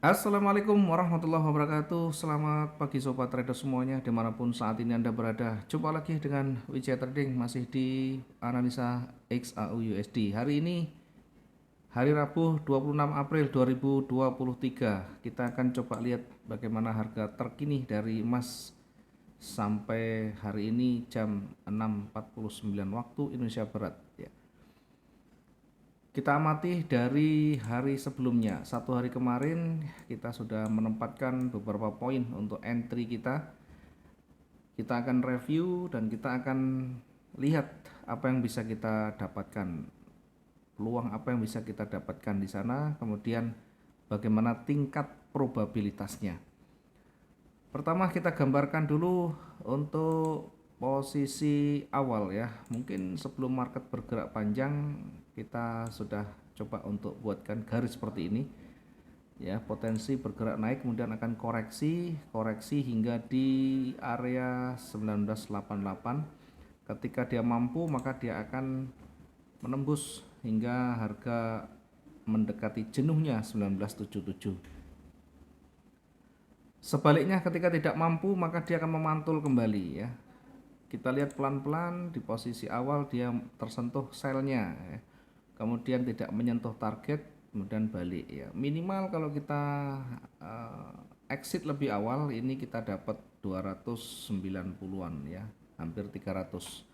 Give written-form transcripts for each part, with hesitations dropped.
Assalamualaikum warahmatullahi wabarakatuh. Selamat pagi sobat trader semuanya dimanapun saat ini Anda berada. Jumpa lagi dengan Wijaya Trading masih di analisa XAU USD. Hari ini hari Rabu 26 April 2023. Kita akan coba lihat bagaimana harga terkini dari emas sampai hari ini jam 6.49 waktu Indonesia Barat ya. Kita amati dari hari sebelumnya. Satu hari kemarin kita sudah menempatkan beberapa poin untuk entry kita. Kita akan review dan kita akan lihat apa yang bisa kita dapatkan, peluang apa yang bisa kita dapatkan di sana, kemudian bagaimana tingkat probabilitasnya. Pertama kita gambarkan dulu untuk posisi awal ya. Mungkin sebelum market bergerak panjang kita sudah coba untuk buatkan garis seperti ini. Ya, potensi bergerak naik kemudian akan koreksi hingga di area 1988. Ketika dia mampu maka dia akan menembus hingga harga mendekati jenuhnya 1977. Sebaliknya ketika tidak mampu maka dia akan memantul kembali ya. Kita lihat pelan-pelan di posisi awal dia tersentuh selnya ya. Kemudian tidak menyentuh target kemudian balik ya. Minimal kalau kita exit lebih awal ini kita dapat 290-an ya, hampir 300.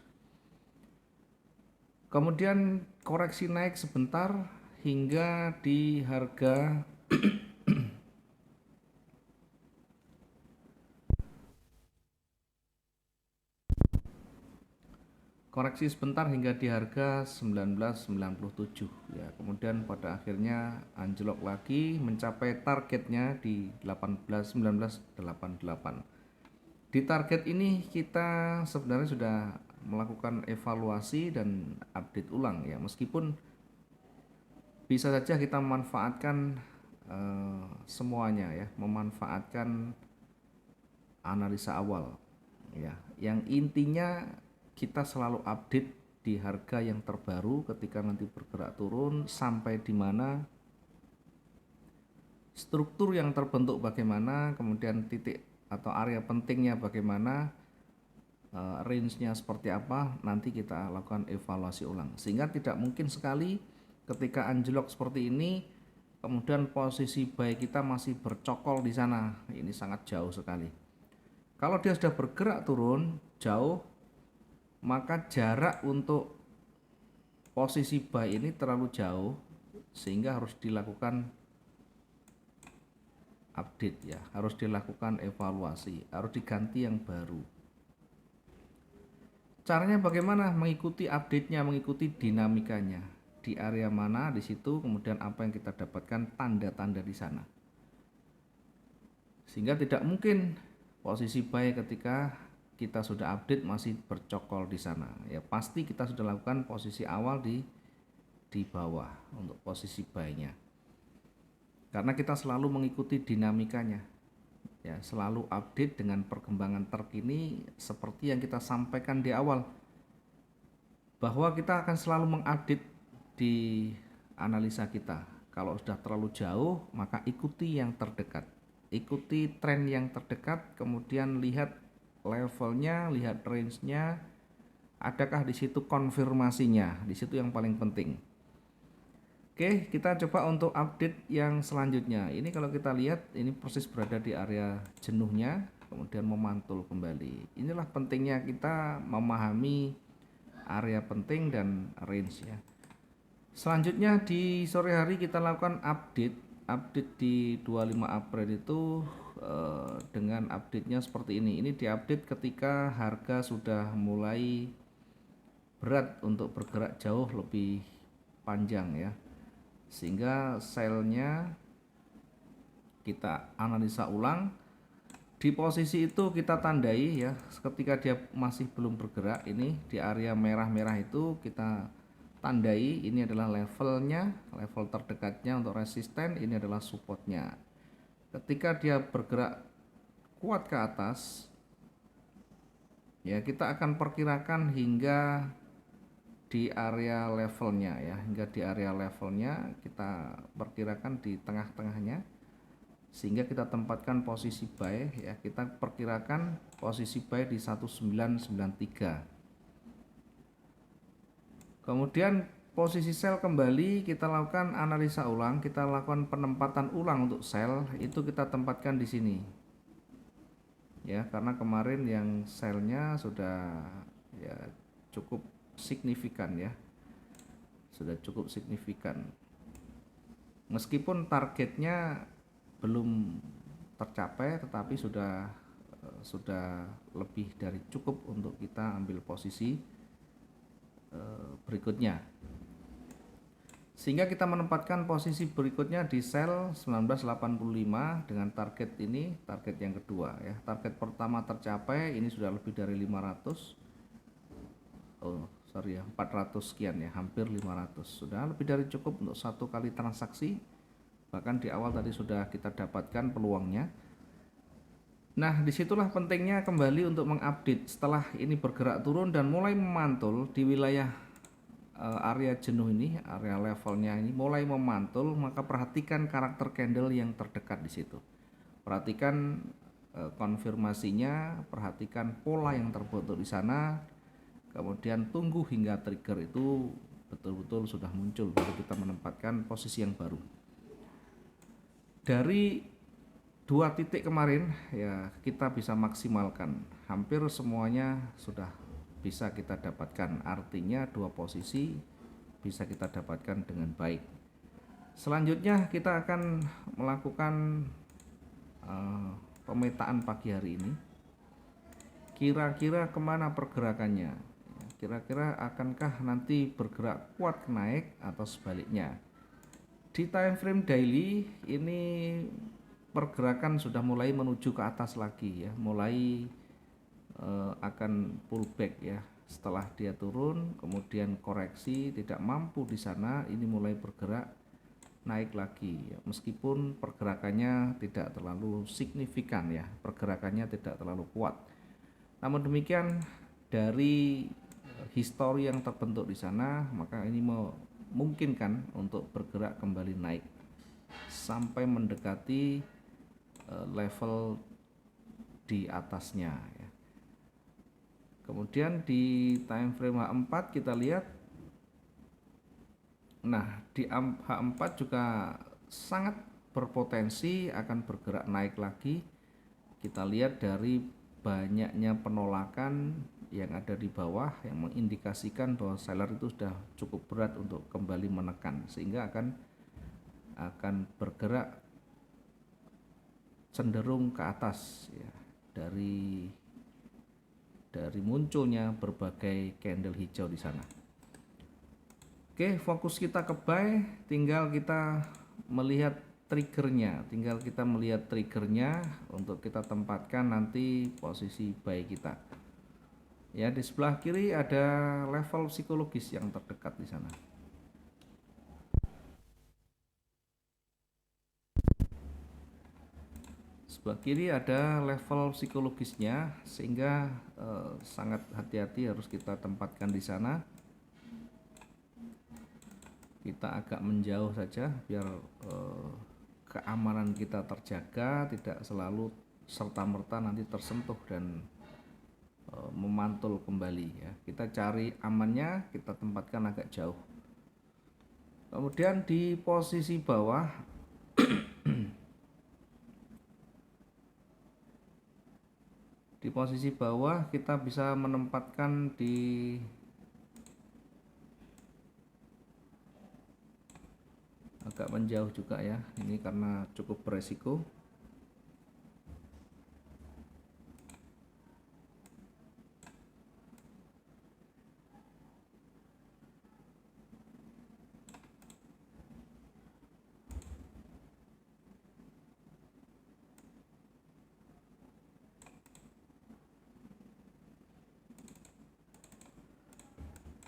Kemudian koreksi naik sebentar hingga di harga koreksi sebentar hingga di harga 1997 ya. Kemudian pada akhirnya anjlok lagi mencapai targetnya di 1988. Di target ini kita sebenarnya sudah melakukan evaluasi dan update ulang ya. Meskipun bisa saja kita memanfaatkan semuanya ya, memanfaatkan analisa awal ya. Yang intinya kita selalu update di harga yang terbaru ketika nanti bergerak turun sampai di mana struktur yang terbentuk bagaimana, kemudian titik atau area pentingnya bagaimana, range-nya seperti apa, nanti kita lakukan evaluasi ulang. Sehingga tidak mungkin sekali ketika anjlok seperti ini kemudian posisi buy kita masih bercokol di sana. Ini sangat jauh sekali. Kalau dia sudah bergerak turun jauh, maka jarak untuk posisi buy ini terlalu jauh sehingga harus dilakukan update ya, harus dilakukan evaluasi, harus diganti yang baru. Caranya bagaimana? Mengikuti update-nya, mengikuti dinamikanya. Di area mana di situ, kemudian apa yang kita dapatkan tanda-tanda di sana. Sehingga tidak mungkin posisi buy ketika kita sudah update masih bercokol di sana. Ya pasti kita sudah lakukan posisi awal di bawah untuk posisi buy-nya. Karena kita selalu mengikuti dinamikanya. Ya, selalu update dengan perkembangan terkini seperti yang kita sampaikan di awal. Bahwa kita akan selalu mengupdate di analisa kita. Kalau sudah terlalu jauh, maka ikuti yang terdekat. Ikuti tren yang terdekat, kemudian lihat levelnya, lihat range-nya, adakah di situ konfirmasinya, di situ yang paling penting. Oke, kita coba untuk update yang selanjutnya. Ini kalau kita lihat, ini persis berada di area jenuhnya, kemudian memantul kembali. Inilah pentingnya kita memahami area penting dan range ya. Selanjutnya di sore hari kita lakukan update di 25 April itu dengan update-nya seperti ini. Ini diupdate ketika harga sudah mulai berat untuk bergerak jauh lebih panjang ya. Sehingga sell-nya kita analisa ulang. Di posisi itu kita tandai ya, ketika dia masih belum bergerak ini di area merah-merah itu kita tandai ini adalah levelnya, level terdekatnya untuk resisten, ini adalah supportnya. Ketika dia bergerak kuat ke atas ya, kita akan perkirakan hingga di area levelnya ya, hingga di area levelnya kita perkirakan di tengah-tengahnya sehingga kita tempatkan posisi buy ya, kita perkirakan posisi buy di 1993. Kemudian posisi sell kembali kita lakukan analisa ulang, kita lakukan penempatan ulang untuk sell, itu kita tempatkan di sini ya, karena kemarin yang sellnya sudah ya cukup signifikan ya, sudah cukup signifikan meskipun targetnya belum tercapai, tetapi sudah lebih dari cukup untuk kita ambil posisi berikutnya, sehingga kita menempatkan posisi berikutnya di sell 1985 dengan target ini, target yang kedua ya. Target pertama tercapai, ini sudah lebih dari 400 sekian ya, hampir 500, sudah lebih dari cukup untuk satu kali transaksi, bahkan di awal tadi sudah kita dapatkan peluangnya. Nah, disitulah pentingnya kembali untuk mengupdate setelah ini bergerak turun dan mulai memantul di wilayah area jenuh ini, area levelnya ini mulai memantul, maka perhatikan karakter candle yang terdekat di situ. Perhatikan konfirmasinya, perhatikan pola yang terbentuk di sana, kemudian tunggu hingga trigger itu betul-betul sudah muncul, baru kita menempatkan posisi yang baru. Dari 2 titik kemarin ya, kita bisa maksimalkan, hampir semuanya sudah bisa kita dapatkan, artinya 2 posisi bisa kita dapatkan dengan baik. Selanjutnya kita akan melakukan pemetaan pagi hari ini, kira-kira kemana pergerakannya, kira-kira akankah nanti bergerak kuat naik atau sebaliknya. Di time frame daily ini pergerakan sudah mulai menuju ke atas lagi ya, mulai akan pullback ya. Setelah dia turun kemudian koreksi tidak mampu di sana, ini mulai bergerak naik lagi ya. Meskipun pergerakannya tidak terlalu signifikan ya, pergerakannya tidak terlalu kuat. Namun demikian dari histori yang terbentuk di sana, maka ini memungkinkan untuk bergerak kembali naik sampai mendekati level di atasnya ya. Kemudian di time frame H4 kita lihat, nah di H4 juga sangat berpotensi akan bergerak naik lagi. Kita lihat dari banyaknya penolakan yang ada di bawah yang mengindikasikan bahwa seller itu sudah cukup berat untuk kembali menekan, sehingga akan bergerak cenderung ke atas ya, dari munculnya berbagai candle hijau di sana. Oke, fokus kita ke buy, tinggal kita melihat triggernya, untuk kita tempatkan nanti posisi buy kita. Ya, di sebelah kiri ada level psikologis yang terdekat di sana. Sebelah kiri ada level psikologisnya, sehingga sangat hati-hati harus kita tempatkan di sana. Kita agak menjauh saja biar keamanan kita terjaga, tidak selalu serta-merta nanti tersentuh dan memantul kembali ya. Kita cari amannya, kita tempatkan agak jauh. Kemudian di posisi bawah di posisi bawah kita bisa menempatkan di agak menjauh juga ya, ini karena cukup beresiko.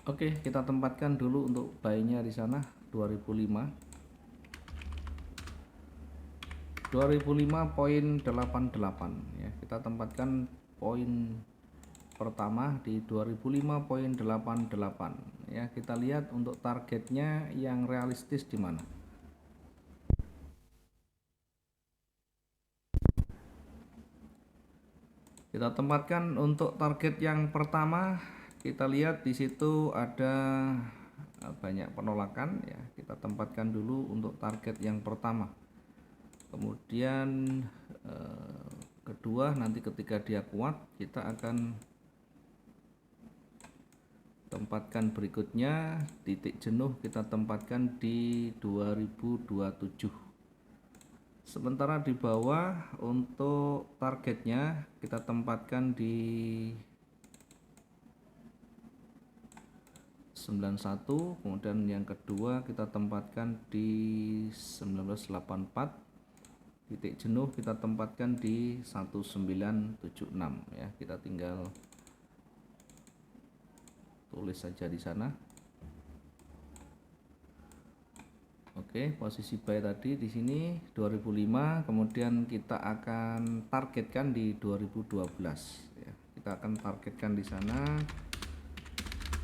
Oke, kita tempatkan dulu untuk buy-nya di sana 2005. 2005.88 ya. Kita tempatkan poin pertama di 2005.88 ya. Kita lihat untuk targetnya yang realistis di mana. Kita tempatkan untuk target yang pertama, kita lihat di situ ada banyak penolakan ya. Kita tempatkan dulu untuk target yang pertama. Kemudian kedua, nanti ketika dia kuat kita akan tempatkan berikutnya. Titik jenuh kita tempatkan di 2027. Sementara di bawah untuk targetnya kita tempatkan di 91, kemudian yang kedua kita tempatkan di 1984. Titik jenuh kita tempatkan di 1976 ya. Kita tinggal tulis saja di sana. Oke, posisi buy tadi di sini 2005, kemudian kita akan targetkan di 2012 ya. Kita akan targetkan di sana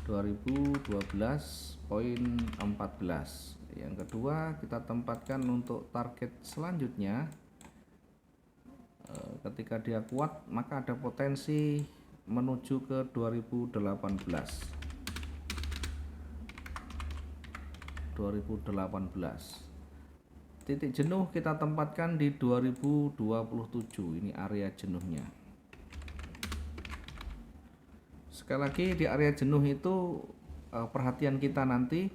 2012.14. Yang kedua kita tempatkan untuk target selanjutnya, ketika dia kuat maka ada potensi menuju ke 2018. Titik jenuh kita tempatkan di 2027. Ini area jenuhnya. Sekali lagi di area jenuh itu perhatian kita nanti,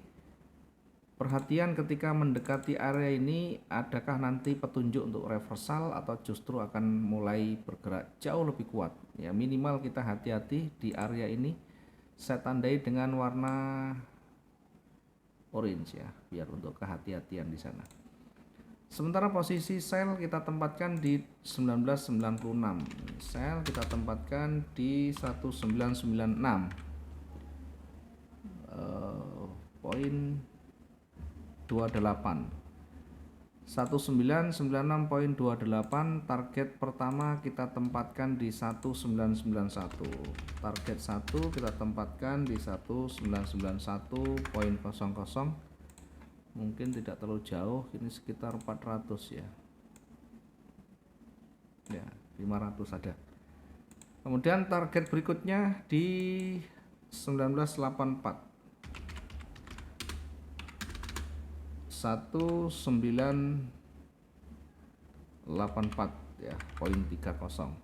perhatian ketika mendekati area ini, adakah nanti petunjuk untuk reversal atau justru akan mulai bergerak jauh lebih kuat ya. Minimal kita hati-hati di area ini. Saya tandai dengan warna orange ya, biar untuk kehati-hatian di sana. Sementara posisi sell kita tempatkan di 1996. Sell kita tempatkan di 1996. Poin 28. 1996.28. Target pertama kita tempatkan di 1991. Target 1 kita tempatkan di 1991.00. Mungkin tidak terlalu jauh, ini sekitar 400 ya. Ya, 500 ada. Kemudian target berikutnya di 1984. 1984 ya, poin 30.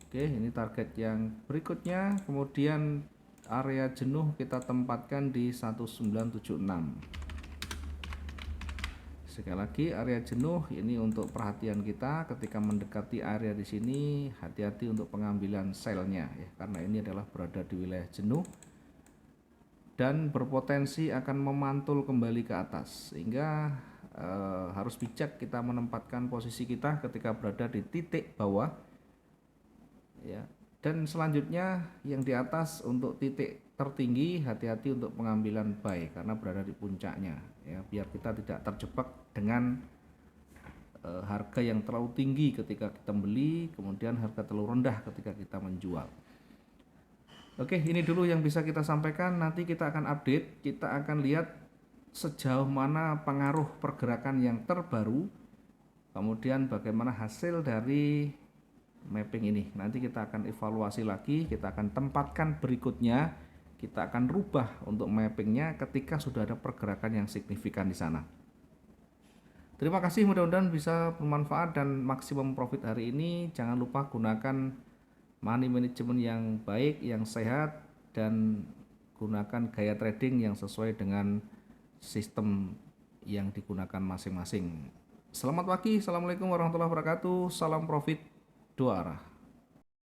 Oke, ini target yang berikutnya. Kemudian area jenuh kita tempatkan di 1976. Sekali lagi area jenuh ini untuk perhatian kita ketika mendekati area di sini, hati-hati untuk pengambilan selnya ya, karena ini adalah berada di wilayah jenuh dan berpotensi akan memantul kembali ke atas, sehingga harus bijak kita menempatkan posisi kita ketika berada di titik bawah ya. Dan selanjutnya yang di atas untuk titik tertinggi, hati-hati untuk pengambilan buy karena berada di puncaknya ya, biar kita tidak terjebak dengan harga yang terlalu tinggi ketika kita beli, kemudian harga terlalu rendah ketika kita menjual. Oke, ini dulu yang bisa kita sampaikan. Nanti kita akan update, kita akan lihat sejauh mana pengaruh pergerakan yang terbaru, kemudian bagaimana hasil dari mapping ini. Nanti kita akan evaluasi lagi, kita akan tempatkan berikutnya, kita akan rubah untuk mappingnya ketika sudah ada pergerakan yang signifikan di sana. Terima kasih, mudah-mudahan bisa bermanfaat dan maksimum profit hari ini. Jangan lupa gunakan money management yang baik, yang sehat, dan gunakan gaya trading yang sesuai dengan sistem yang digunakan masing-masing. Selamat pagi, assalamualaikum warahmatullahi wabarakatuh, salam profit dua arah.